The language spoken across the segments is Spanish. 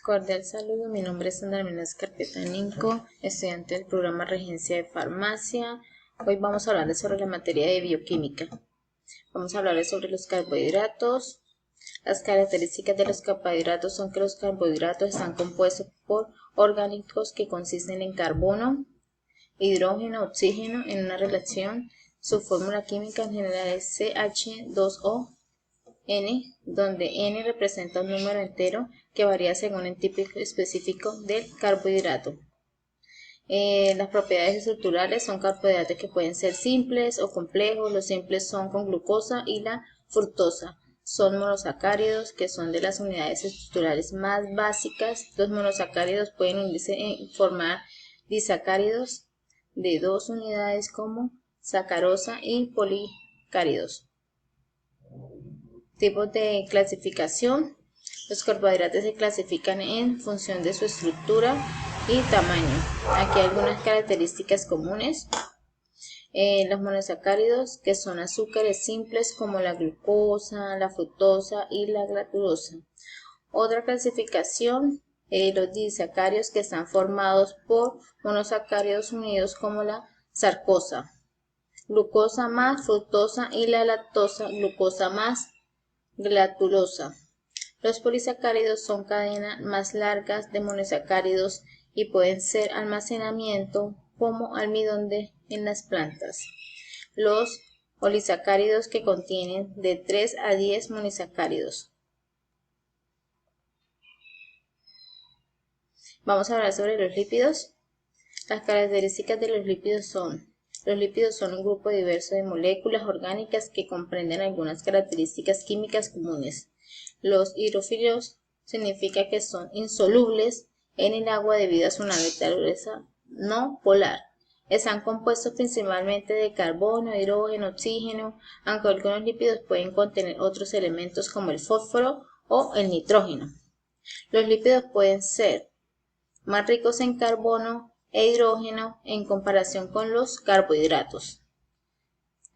Cordial saludo, mi nombre es Sandra Menéndez Carpeta Ninco, estudiante del programa Regencia de Farmacia. Hoy vamos a hablar sobre la materia de bioquímica. Vamos a hablar sobre los carbohidratos. Las características de los carbohidratos son que los carbohidratos están compuestos por orgánicos que consisten en carbono, hidrógeno, oxígeno en una relación. Su fórmula química en general es CH2O. N, donde N representa un número entero que varía según el tipo específico del carbohidrato. Las propiedades estructurales son carbohidratos que pueden ser simples o complejos. Los simples son con glucosa y la fructosa. Son monosacáridos, que son de las unidades estructurales más básicas. Los monosacáridos pueden unirse en formar disacáridos de 2 unidades como sacarosa y policáridos. Tipos de clasificación. Los carbohidratos se clasifican en función de su estructura y tamaño. Aquí hay algunas características comunes. Los monosacáridos, que son azúcares simples como la glucosa, la fructosa y la galactosa. Otra clasificación, los disacáridos, que están formados por monosacáridos unidos como la sacarosa, glucosa más fructosa y la lactosa, glucosa más galactosa. Los polisacáridos son cadenas más largas de monosacáridos y pueden ser almacenamiento como almidón en las plantas. Los polisacáridos, que contienen de 3 a 10 monosacáridos. Vamos a hablar sobre los lípidos. Las características de los lípidos son: los lípidos son un grupo diverso de moléculas orgánicas que comprenden algunas características químicas comunes. Los hidrófilos significa que son insolubles en el agua debido a su naturaleza no polar. Están compuestos principalmente de carbono, hidrógeno, oxígeno, aunque algunos lípidos pueden contener otros elementos como el fósforo o el nitrógeno. Los lípidos pueden ser más ricos en carbono e hidrógeno en comparación con los carbohidratos.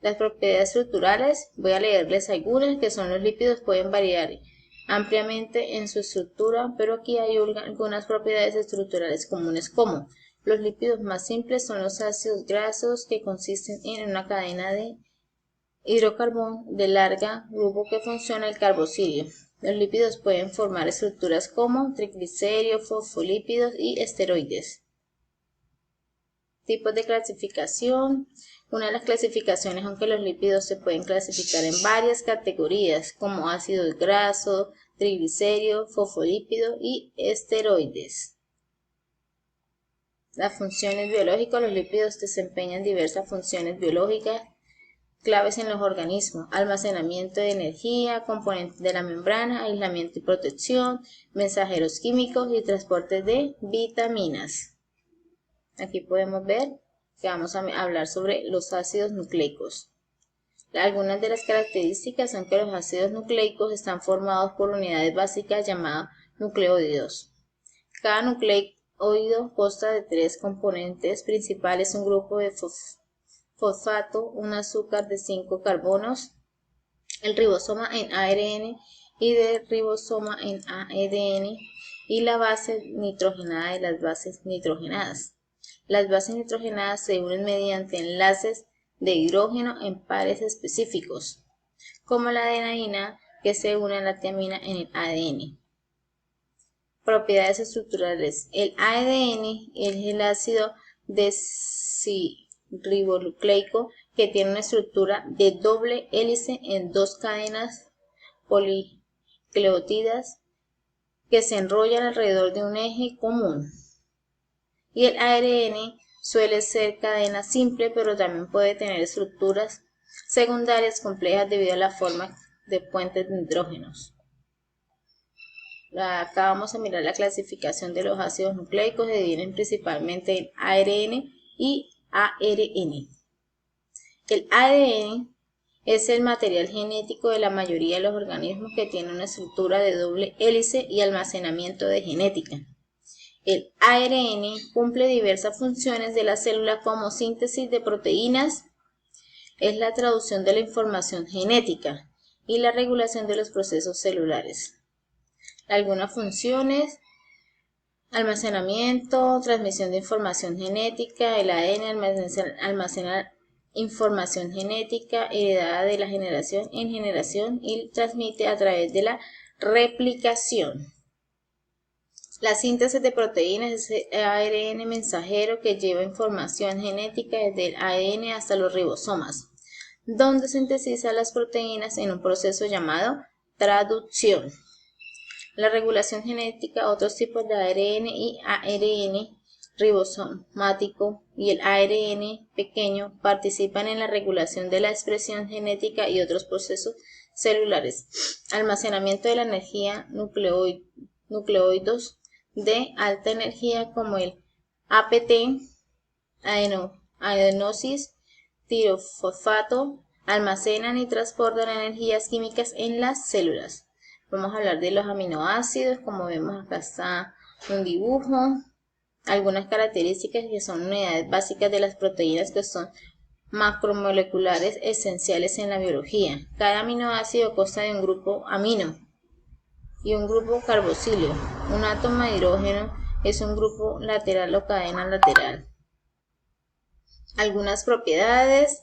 Las propiedades estructurales, voy a leerles algunas, que son: los lípidos pueden variar ampliamente en su estructura, pero aquí hay algunas propiedades estructurales comunes, como los lípidos más simples son los ácidos grasos, que consisten en una cadena de hidrocarbón de larga grupo que funciona el carboxilio. Los lípidos pueden formar estructuras como triglicéridos, fosfolípidos y esteroides. Tipos de clasificación. Una de las clasificaciones es que los lípidos se pueden clasificar en varias categorías, como ácidos grasos, triglicéridos, fosfolípidos y esteroides. Las funciones biológicas. Los lípidos desempeñan diversas funciones biológicas claves en los organismos: almacenamiento de energía, componentes de la membrana, aislamiento y protección, mensajeros químicos y transporte de vitaminas. Aquí podemos ver que vamos a hablar sobre los ácidos nucleicos. Algunas de las características son que los ácidos nucleicos están formados por unidades básicas llamadas nucleótidos. Cada nucleótido consta de 3 componentes principales: un grupo de fosfato, un azúcar de 5 carbonos, el ribosoma en ARN y de ribosoma en ADN, y la base nitrogenada de las bases nitrogenadas. Las bases nitrogenadas se unen mediante enlaces de hidrógeno en pares específicos, como la adenina, que se une a la tiamina en el ADN. Propiedades estructurales. El ADN es el ácido desoxirribonucleico, que tiene una estructura de doble hélice en 2 cadenas policleótidas que se enrollan alrededor de un eje común. Y el ARN suele ser cadena simple, pero también puede tener estructuras secundarias complejas debido a la forma de puentes de hidrógenos. Acá vamos a mirar la clasificación de los ácidos nucleicos. Se dividen principalmente en ARN y ARN. El ADN es el material genético de la mayoría de los organismos que tiene una estructura de doble hélice y almacenamiento de genética. El ARN cumple diversas funciones de la célula, como síntesis de proteínas, es la traducción de la información genética y la regulación de los procesos celulares. Algunas funciones: Almacenamiento, transmisión de información genética. El ADN almacena información genética heredada de la generación en generación y transmite a través de la replicación. La síntesis de proteínas es el ARN mensajero que lleva información genética desde el ADN hasta los ribosomas, donde sintetiza las proteínas en un proceso llamado traducción. La regulación genética, otros tipos de ARN y ARN ribosomático y el ARN pequeño participan en la regulación de la expresión genética y otros procesos celulares. Almacenamiento de la energía, nucleóidos de alta energía como el APT, adenosis, tirofosfato, almacenan y transportan energías químicas en las células. Vamos a hablar de los aminoácidos. Como vemos, acá está un dibujo. Algunas características que son unidades básicas de las proteínas, que son macromoleculares esenciales en la biología. Cada aminoácido consta de un grupo amino y un grupo carboxilo. Un átomo de hidrógeno es un grupo lateral o cadena lateral. Algunas propiedades: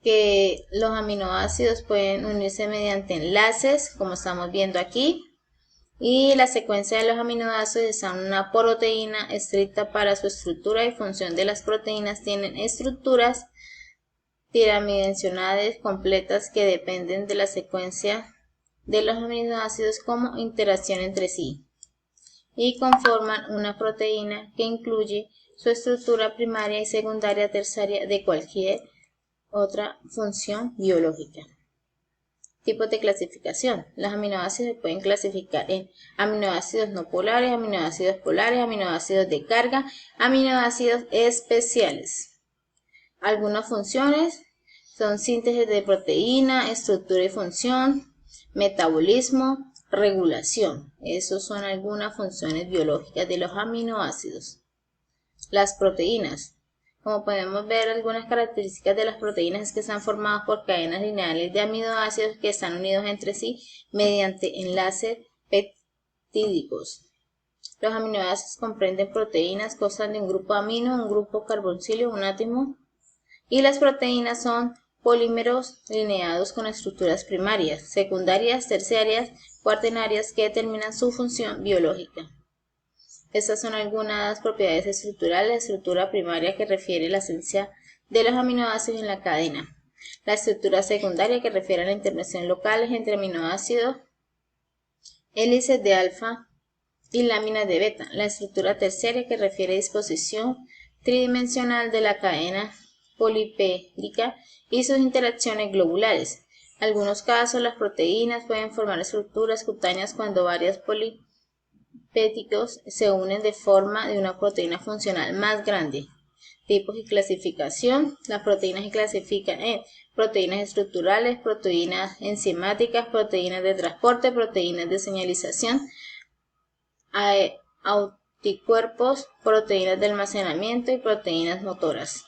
que los aminoácidos pueden unirse mediante enlaces, como estamos viendo aquí, y la secuencia de los aminoácidos es una proteína estricta para su estructura y función de las proteínas. Tienen estructuras piramidimensionales completas que dependen de la secuencia de los aminoácidos como interacción entre sí y conforman una proteína que incluye su estructura primaria y secundaria, terciaria de cualquier otra función biológica. Tipos de clasificación. Los aminoácidos se pueden clasificar en aminoácidos no polares, aminoácidos de carga, aminoácidos especiales. Algunas funciones son síntesis de proteína, estructura y función, metabolismo, regulación. Esas son algunas funciones biológicas de los aminoácidos. Las proteínas. Como podemos ver, algunas características de las proteínas es que están formadas por cadenas lineales de aminoácidos que están unidos entre sí mediante enlaces peptídicos. Los aminoácidos comprenden proteínas, constan de un grupo amino, un grupo carboxilo, un átomo, y las proteínas son polímeros lineados con estructuras primarias, secundarias, terciarias, cuaternarias que determinan su función biológica. Estas son algunas propiedades estructurales. La estructura primaria, que refiere a la esencia de los aminoácidos en la cadena. La estructura secundaria, que refiere a la intervención local entre aminoácidos, hélices de alfa y láminas de beta. La estructura terciaria, que refiere a disposición tridimensional de la cadena polipéptica y sus interacciones globulares. En algunos casos, las proteínas pueden formar estructuras cutáneas cuando varias polipépticos se unen de forma de una proteína funcional más grande. Tipos y clasificación. Las proteínas se clasifican en proteínas estructurales, proteínas enzimáticas, proteínas de transporte, proteínas de señalización, anticuerpos, proteínas de almacenamiento y proteínas motoras.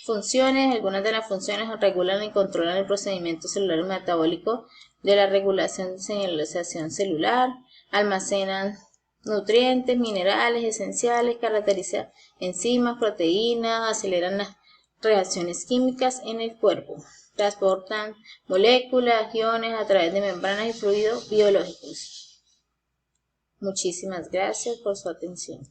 Funciones. Algunas de las funciones regulan y controlan el procedimiento celular y metabólico de la regulación de señalización celular, almacenan nutrientes, minerales esenciales, caracterizan enzimas, proteínas, aceleran las reacciones químicas en el cuerpo, transportan moléculas, iones a través de membranas y fluidos biológicos. Muchísimas gracias por su atención.